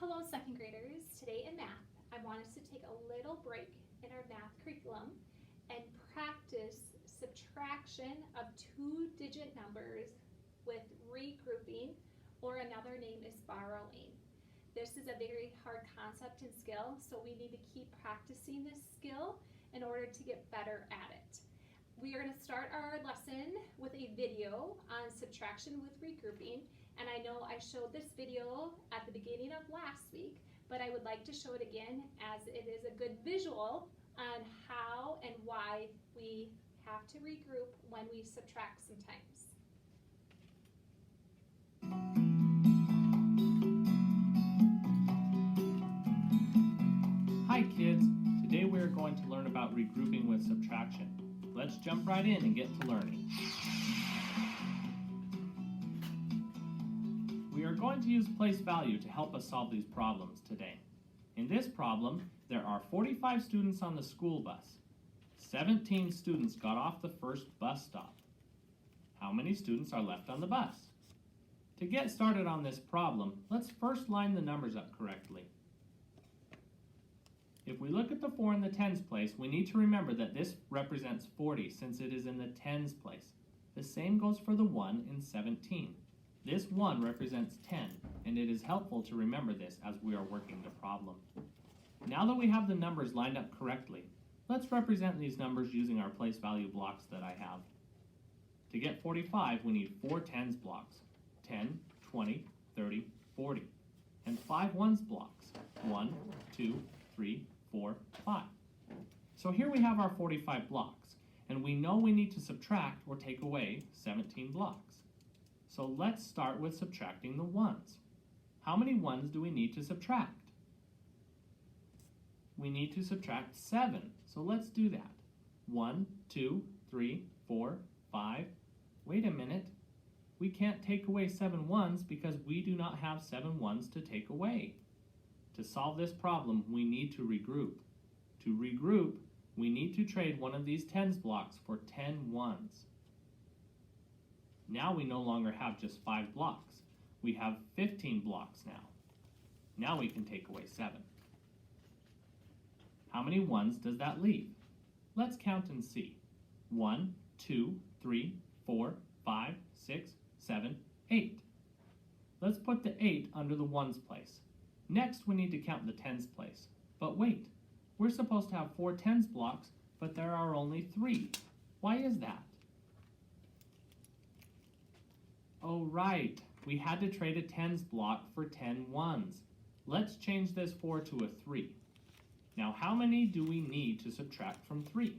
Hello, second graders. Today in math, I want us to take a little break in our math curriculum and practice subtraction of two-digit numbers with regrouping, or another name is borrowing. This is a very hard concept and skill, so we need to keep practicing this skill in order to get better at it. We are going to start our lesson with a video on subtraction with regrouping, and I know I showed this video at the beginning of last week, but I would like to show it again as it is a good visual on how and why we have to regroup when we subtract sometimes. Hi kids, today we are going to learn about regrouping with subtraction. Let's jump right in and get to learning. We are going to use place value to help us solve these problems today. In this problem, there are 45 students on the school bus. 17 students got off the first bus stop. How many students are left on the bus? To get started on this problem, let's first line the numbers up correctly. If we look at the 4 in the tens place, we need to remember that this represents 40 since it is in the tens place. The same goes for the 1 in 17. This 1 represents 10, and it is helpful to remember this as we are working the problem. Now that we have the numbers lined up correctly, let's represent these numbers using our place value blocks that I have. To get 45, we need 4 tens blocks, 10, 20, 30, 40, and 5 ones blocks, 1, 2, 3, 4, 5. So here we have our 45 blocks, and we know we need to subtract or take away 17 blocks. So let's start with subtracting the ones. How many ones do we need to subtract? We need to subtract 7, so let's do that. 1, 2, 3, 4, 5. Wait a minute. We can't take away 7 ones because we do not have 7 ones to take away. To solve this problem, we need to regroup. To regroup, we need to trade one of these tens blocks for 10 ones. Now we no longer have just 5 blocks. We have 15 blocks now. Now we can take away 7. How many ones does that leave? Let's count and see. 1, 2, 3, 4, 5, 6, 7, 8. Let's put the 8 under the ones place. Next, we need to count the tens place. But wait, we're supposed to have 4 tens blocks, but there are only 3. Why is that? Oh, right, we had to trade a tens block for 10 ones. Let's change this 4 to a 3. Now, how many do we need to subtract from 3?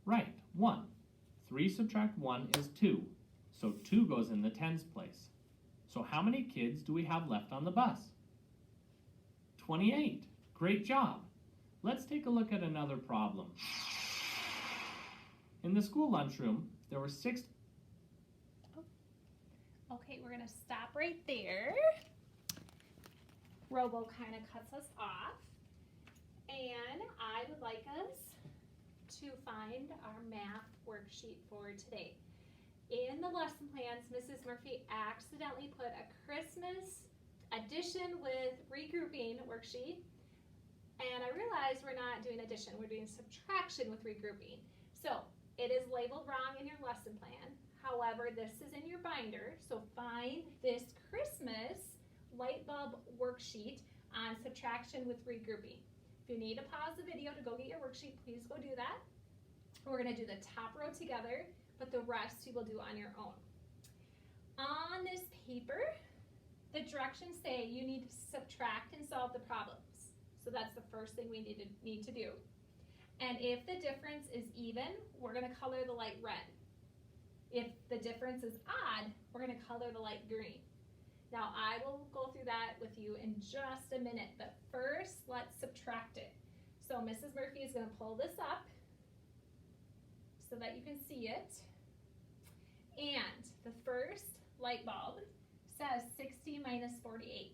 Right, 1. 3 subtract 1 is 2, so 2 goes in the tens place. So how many kids do we have left on the bus? 28. Great job. Let's take a look at another problem. In the school lunchroom, there were 6. Okay, we're going to stop right there. Robo kind of cuts us off. And I would like us to find our math worksheet for today. In the lesson plans, Mrs. Murphy accidentally put a Christmas addition with regrouping worksheet, and I realized we're not doing addition, we're doing subtraction with regrouping. So it is labeled wrong in your lesson plan. However, this is in your binder, so find this Christmas light bulb worksheet on subtraction with regrouping. If you need to pause the video to go get your worksheet, please go do that. We're going to do the top row together, but the rest you will do on your own. On this paper, the directions say you need to subtract and solve the problems. So that's the first thing we need to do. And if the difference is even, we're going to color the light red. If the difference is odd, we're going to color the light green. Now I will go through that with you in just a minute, but first let's subtract it. So Mrs. Murphy is going to pull this up so that you can see it. And the first light bulb says 60 minus 48.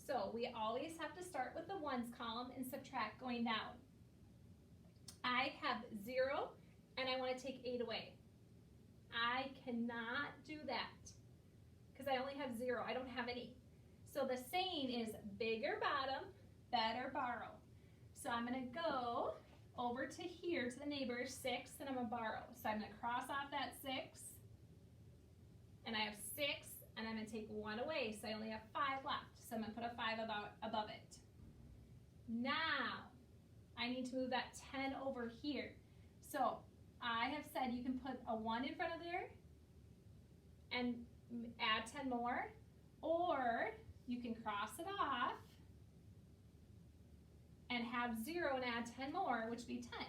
So we always have to start with the ones column and subtract going down. I have 0 and I want to take 8 away. I cannot do that because I only have 0. I don't have any. So the saying is bigger bottom, better borrow. So I'm gonna go over to here to the neighbor, 6, and I'm gonna borrow. So I'm gonna cross off that 6, and I have 6, and I'm gonna take 1 away, so I only have 5 left. So I'm gonna put a 5 above it. Now, I need to move that 10 over here. So I have said you can put a 1 in front of there and add 10 more, or you can cross it off and have 0 and add 10 more, which would be 10.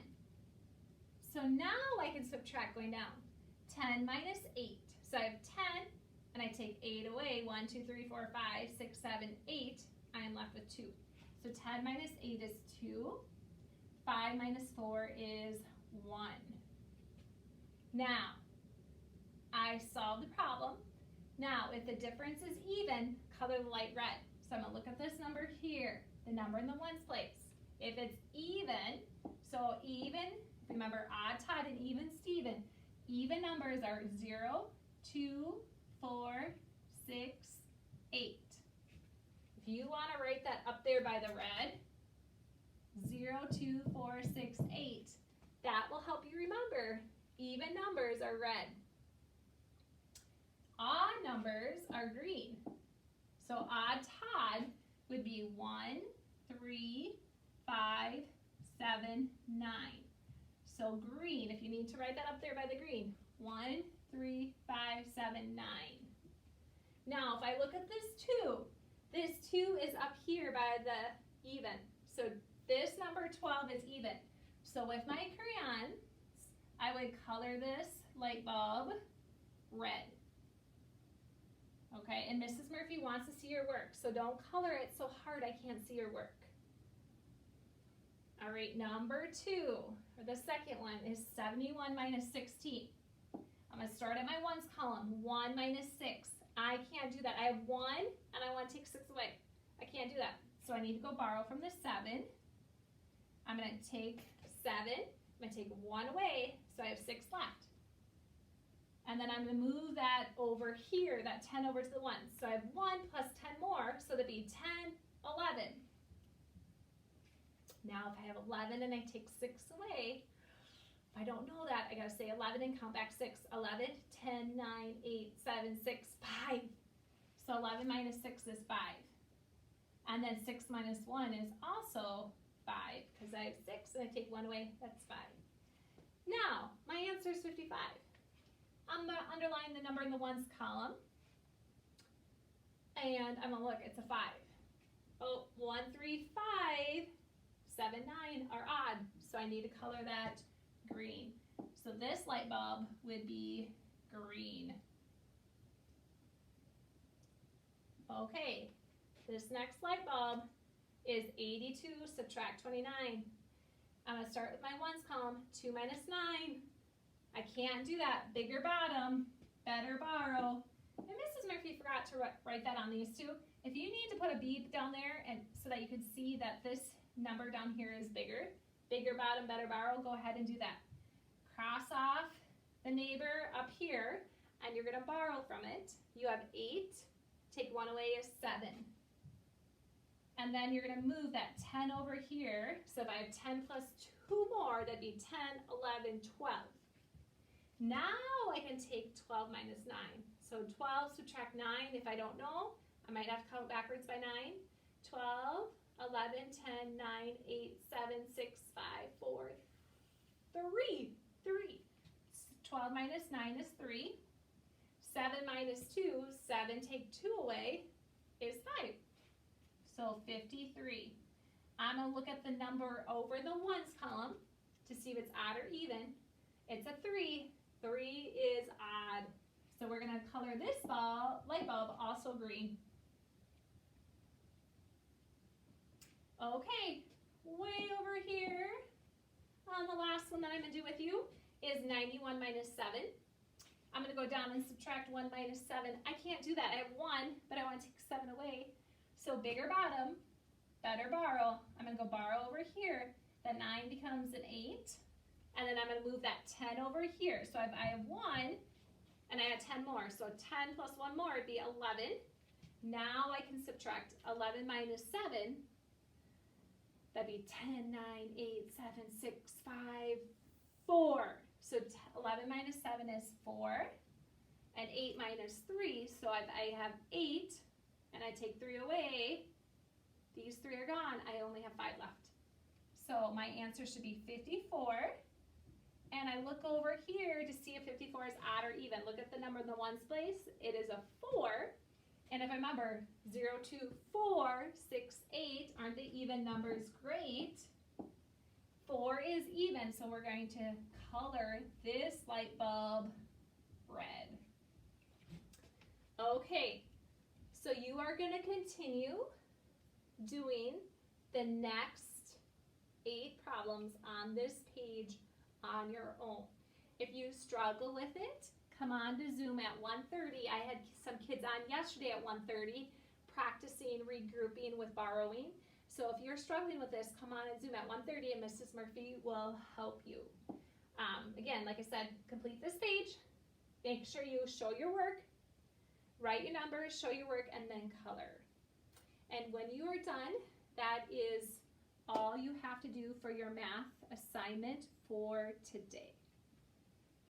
So now I can subtract going down. 10 minus 8. So I have 10, and I take 8 away. 1, 2, 3, 4, 5, 6, 7, 8. I am left with 2. So 10 minus 8 is 2. 5 minus 4 is 1. Now, I solved the problem. Now, if the difference is even, color the light red. So I'm going to look at this number here, the number in the ones place. If it's even, so even, remember odd Todd and even Steven, even numbers are 0, 2, 4, 6, 8. If you want to write that up there by the red, 0, 2, 4, 6, 8, that will help you remember even numbers are red. Odd numbers are green. So odd Todd would be 1, 3, 5, 7, 9. So green, if you need to write that up there by the green, 1, 3, 5, 7, 9. Now if I look at this 2 is up here by the even. So this number 12 is even. So with my crayons, I would color this light bulb red. Okay, and Mrs. Murphy wants to see your work, so don't color it so hard I can't see your work. All right, number 2, or the second one, is 71 minus 16. I'm going to start at my ones column. 1 minus 6. I can't do that. I have 1, and I want to take 6 away. I can't do that. So I need to go borrow from the 7. I'm going to take 7. I'm going to take 1 away, so I have 6 left. And then I'm going to move that over here, that 10 over to the 1. So I have 1 plus 10 more, so that'd be 10, 11. Now if I have 11 and I take 6 away, if I don't know that, I got to say 11 and count back 6. 11, 10, 9, 8, 7, 6, 5. So 11 minus 6 is 5. And then 6 minus 1 is also 5, because I have 6 and I take 1 away, that's 5. Now, my answer is 55. I'm going to underline the number in the ones column, and I'm going to look, it's a 5. Oh, 1, 3, 5, 7, 9 are odd, so I need to color that green. So this light bulb would be green. Okay, this next light bulb is 82, subtract 29. I'm going to start with my ones column, 2 minus 9. I can't do that. Bigger bottom, better borrow. And Mrs. Murphy forgot to write that on these two. If you need to put a beep down there and so that you can see that this number down here is bigger bottom, better borrow, go ahead and do that. Cross off the neighbor up here, and you're going to borrow from it. You have 8. Take 1 away is 7. And then you're going to move that 10 over here. So if I have 10 plus 2 more, that'd be 10, 11, 12. Now I can take 12 minus 9. So 12 subtract 9, if I don't know, I might have to count backwards by 9. 12, 11, 10, 9, 8, 7, 6, 5, 4, 3. 12 minus 9 is 3. 7 minus 2, 7 take 2 away is 5. So 53. I'm going to look at the number over the ones column to see if it's odd or even. It's a 3. 3 is odd. So we're going to color this light bulb also green. Okay, way over here on the last one that I'm going to do with you is 91 minus 7. I'm going to go down and subtract 1 minus 7. I can't do that. I have 1, but I want to take 7 away. So bigger bottom, better borrow. I'm going to go borrow over here. The 9 becomes an 8. And then I'm going to move that 10 over here. So I have 1, and I add 10 more. So 10 plus 1 more would be 11. Now I can subtract 11 minus 7. That'd be 10, 9, 8, 7, 6, 5, 4. So 11 minus 7 is 4. And 8 minus 3, so I have 8. And I take 3 away. These 3 are gone. I only have 5 left. So my answer should be 54. And I look over here to see if 54 is odd or even. Look at the number in the ones place. It is a 4. And if I remember, 0, 2, 4, 6, 8, aren't they even numbers? Great. 4 is even, so we're going to color this light bulb red. Okay, so you are going to continue doing the next 8 problems on this page on your own. If you struggle with it, come on to Zoom at 1:30. I had some kids on yesterday at 1:30 practicing regrouping with borrowing. So if you're struggling with this, come on and Zoom at 1:30 and Mrs. Murphy will help you. Again, like I said, complete this page. Make sure you show your work, write your numbers, show your work, and then color. And when you are done, that is all you have to do for your math assignment for today.